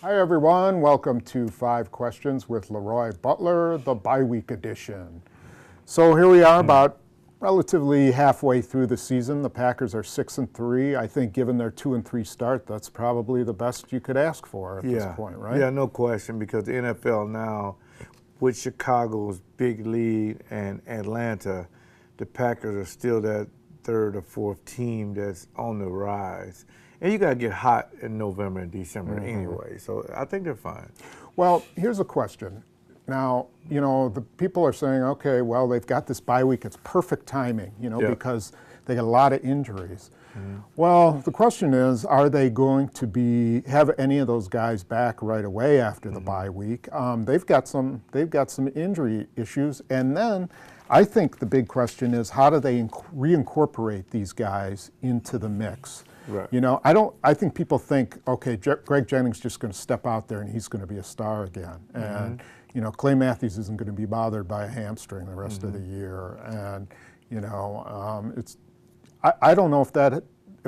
Hi everyone, welcome to 5 Questions with LeRoy Butler, the bye-week edition. So here we are about relatively halfway through the season. The Packers are 6-3. I think given their 2-3 start, that's probably the best you could ask for at this point, right? Yeah, no question, because the NFL now, with Chicago's big lead and Atlanta, the Packers are still that third or fourth team that's on the rise. And you got to get hot in November and December anyway, so I think they're fine. Well, here's a question. Now, you know, the people are saying, okay, well, they've got this bye week. It's perfect timing, you know, because they got a lot of injuries. Well, the question is, are they going to have any of those guys back right away after the bye week? They've got some injury issues, and then I think the big question is, how do they reincorporate these guys into the mix? Right. You know, I think people think, okay, Greg Jennings is just going to step out there and he's going to be a star again. And, you know, Clay Matthews isn't going to be bothered by a hamstring the rest of the year. And, you know, I don't know if that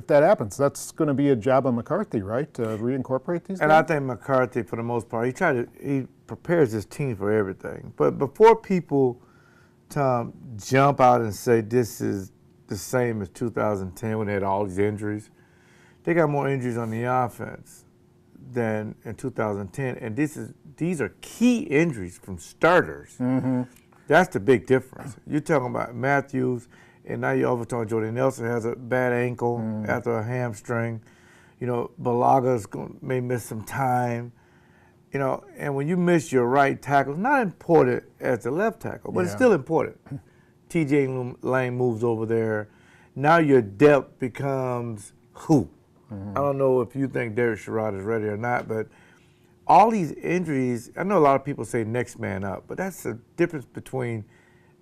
happens. That's going to be a job of McCarthy, right, to reincorporate these guys? And I think McCarthy, for the most part, he prepares his team for everything. But before people, Tom, jump out and say this is the same as 2010 when they had all these injuries, they got more injuries on the offense than in 2010, and these are key injuries from starters. That's the big difference. You're talking about Matthews, and now you're overtalking Jordy Nelson has a bad ankle after a hamstring. You know, Balaga's may miss some time. You know, and when you miss your right tackle, it's not important as the left tackle, but it's still important. TJ Lane moves over there. Now your depth becomes who? I don't know if you think Derek Sherrod is ready or not, but all these injuries, I know a lot of people say next man up, but that's the difference between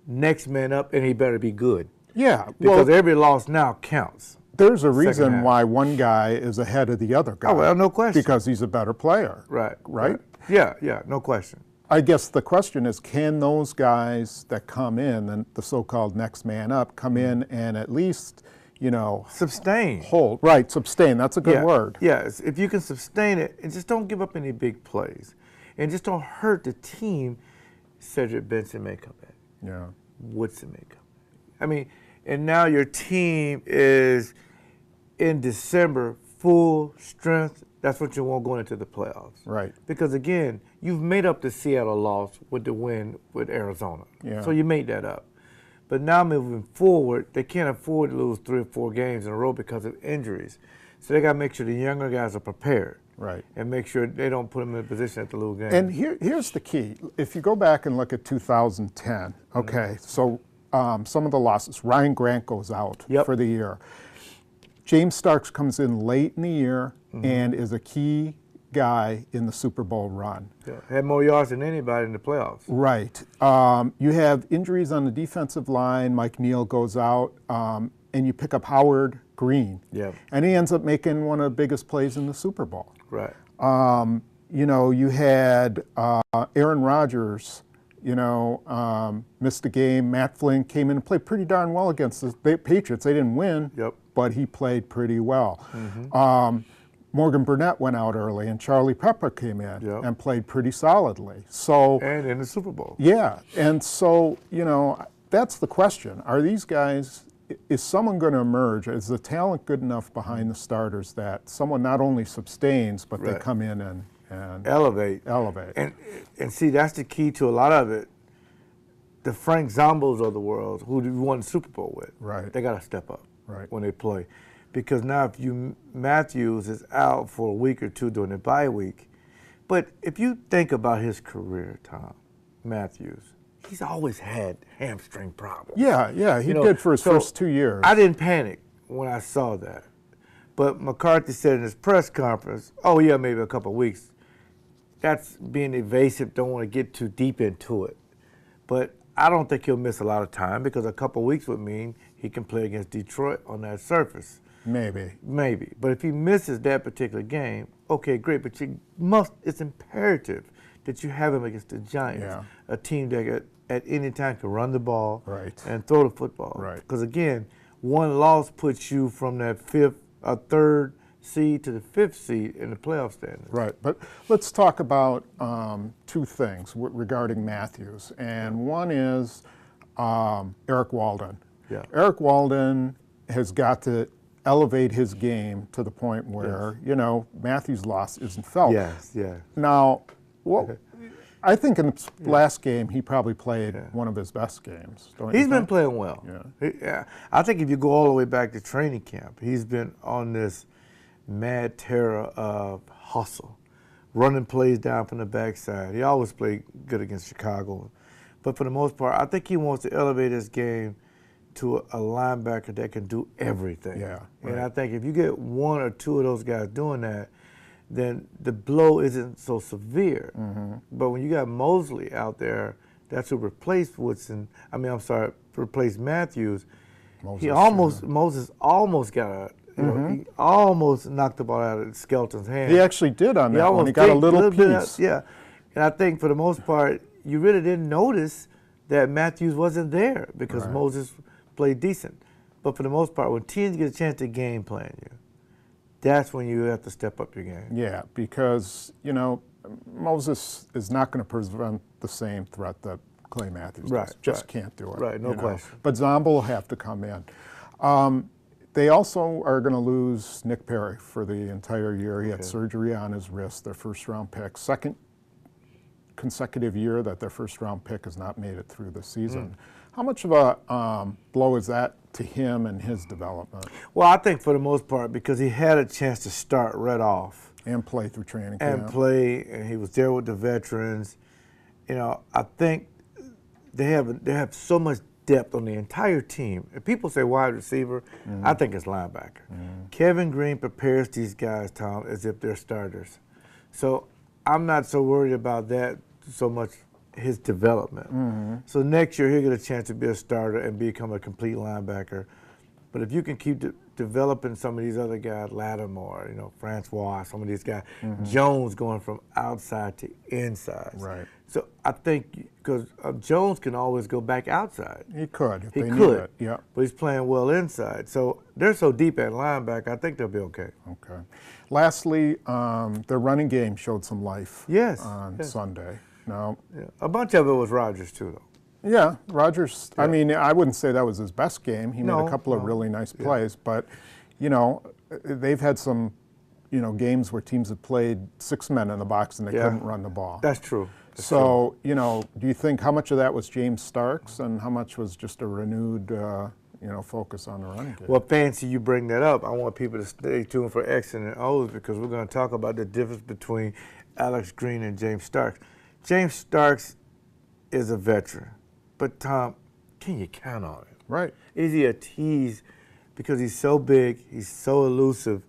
next man up and he better be good. Yeah. Because every loss now counts. There's a reason why one guy is ahead of the other guy. Oh, well, no question. Because he's a better player. Right? Yeah, no question. I guess the question is, can those guys that come in, and the so-called next man up, come in and at least, you know, sustain. Sustain. That's a good word. Yes, if you can sustain it and just don't give up any big plays and just don't hurt the team, Cedric Benson may come back. Yeah. Woodson may come back. I mean, and now your team is in December full strength. That's what you want going into the playoffs. Right. Because, again, you've made up the Seattle loss with the win with Arizona. Yeah. So you made that up. But now moving forward, they can't afford to lose 3 or 4 games in a row because of injuries. So they got to make sure the younger guys are prepared. Right. And make sure they don't put them in a position to lose games. And here's the key. If you go back and look at 2010, okay, so some of the losses, Ryan Grant goes out for the year. James Starks comes in late in the year and is a key guy in the Super Bowl run. Yeah. Had more yards than anybody in the playoffs. Right. You have injuries on the defensive line. Mike Neal goes out, and you pick up Howard Green. Yeah. And he ends up making one of the biggest plays in the Super Bowl. Right. You know, you had Aaron Rodgers, you know, missed a game. Matt Flynn came in and played pretty darn well against the Patriots. They didn't win, but he played pretty well. Morgan Burnett went out early, and Charlie Pepper came in and played pretty solidly. So and in the Super Bowl. Yeah, and so, you know, that's the question. Are these guys, is someone going to emerge? Is the talent good enough behind the starters that someone not only sustains, but they come in and elevate. And see, that's the key to a lot of it. The Frank Zombos of the world, who we won the Super Bowl with, they got to step up when they play. Because now if Matthews is out for a week or two during the bye week, but if you think about his career, Tom, Matthews, he's always had hamstring problems. Yeah, he did for his first 2 years. I didn't panic when I saw that. But McCarthy said in his press conference, oh yeah, maybe a couple of weeks. That's being evasive, don't want to get too deep into it. But I don't think he'll miss a lot of time because a couple of weeks would mean he can play against Detroit on that surface. Maybe. But if he misses that particular game, okay, great. But it's imperative that you have him against the Giants, a team that at any time can run the ball and throw the football. Because again, one loss puts you from that third seed to the 5th seed in the playoff standings. Right, but let's talk about two things regarding Matthews, and one is Eric Walden. Yeah. Eric Walden has got to elevate his game to the point where, you know, Matthews' loss isn't felt. Yes, yeah. Now, I think in the last game he probably played one of his best games. He's been playing well. Yeah. I think if you go all the way back to training camp, he's been on this mad terror of hustle, running plays down from the backside. He always played good against Chicago. But for the most part, I think he wants to elevate his game to a linebacker that can do everything. Yeah, right. And I think if you get one or two of those guys doing that, then the blow isn't so severe. But when you got Mosley out there, that's who replaced Woodson. Replaced Matthews. Moses almost got a. He almost knocked the ball out of Skelton's hand. He actually did on that one. He got a little piece. Yeah, and I think for the most part, you really didn't notice that Matthews wasn't there because Moses played decent. But for the most part, when teams get a chance to game plan you, that's when you have to step up your game. Yeah, because, you know, Moses is not going to present the same threat that Clay Matthews does. Just can't do it. Right, no question. But Zomba will have to come in. They also are going to lose Nick Perry for the entire year. He had surgery on his wrist, their first-round pick. Second consecutive year that their first-round pick has not made it through the season. How much of a blow is that to him and his development? Well, I think for the most part, because he had a chance to start right off. And play through training camp. And he was there with the veterans. You know, I think they have so much depth on the entire team. If people say wide receiver, I think it's linebacker. Kevin Green prepares these guys, Tom, as if they're starters. So I'm not so worried about that so much, his development. So next year he'll get a chance to be a starter and become a complete linebacker. But if you can keep developing some of these other guys, Lattimore, you know, Francois, some of these guys, Jones going from outside to inside. Right. So I think because Jones can always go back outside. He could if he they could, need it. Yeah. But he's playing well inside. So they're so deep at linebacker, I think they'll be okay. Okay. Lastly, their running game showed some life on Sunday. Now, a bunch of it was Rodgers too, though. Yeah, Rodgers, I mean, I wouldn't say that was his best game. He made a couple of really nice plays, but, you know, they've had some, you know, games where teams have played 6 men in the box and they couldn't run the ball. That's true. So, you know, do you think how much of that was James Starks and how much was just a renewed, you know, focus on the running game? Well, fancy you bring that up. I want people to stay tuned for X and O's because we're going to talk about the difference between Alex Green and James Starks. James Starks is a veteran. But, Tom, can you count on him? Right. Is he a tease because he's so big, he's so elusive?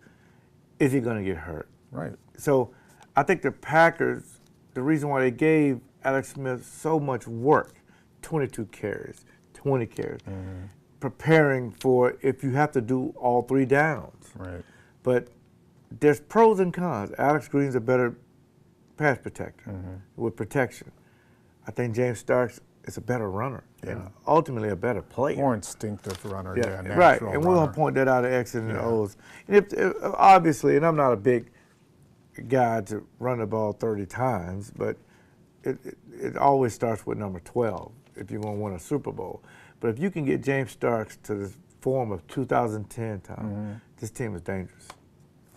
Is he going to get hurt? Right. So I think the Packers, the reason why they gave Alex Smith so much work, 22 carries, 20 carries, preparing for if you have to do all 3 downs. Right. But there's pros and cons. Alex Green's a better pass protector with protection. I think James Starks is a better runner and ultimately a better player. More instinctive runner, right. And we're going to point that out at X's and O's. And if obviously, and I'm not a big guy to run the ball 30 times, but it always starts with number 12 if you're going to win a Super Bowl. But if you can get James Starks to the form of 2010, Tom, this team is dangerous.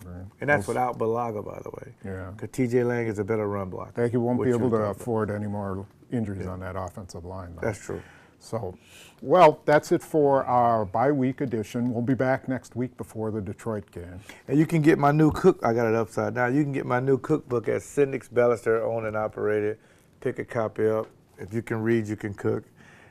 Right. And that's without Balaga, by the way. Yeah. Because T.J. Lang is a better run blocker. He won't be able to afford any more injuries on that offensive line, though. That's true. So, well, that's it for our bye-week edition. We'll be back next week before the Detroit game. And you can get my new I got it upside down. You can get my new cookbook at Cynics Ballister, owned and operated. Pick a copy up. If you can read, you can cook.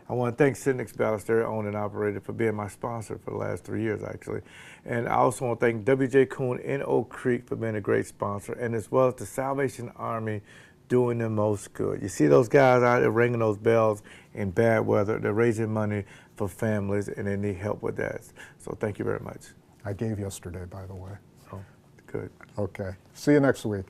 I want to thank Cynics Ballister, owned and operated, for being my sponsor for the last 3 years, actually. And I also want to thank W.J. Kuhn in Oak Creek for being a great sponsor, and as well as the Salvation Army doing the most good. You see those guys out there ringing those bells in bad weather. They're raising money for families, and they need help with that. So thank you very much. I gave yesterday, by the way. Oh, good. Okay. See you next week.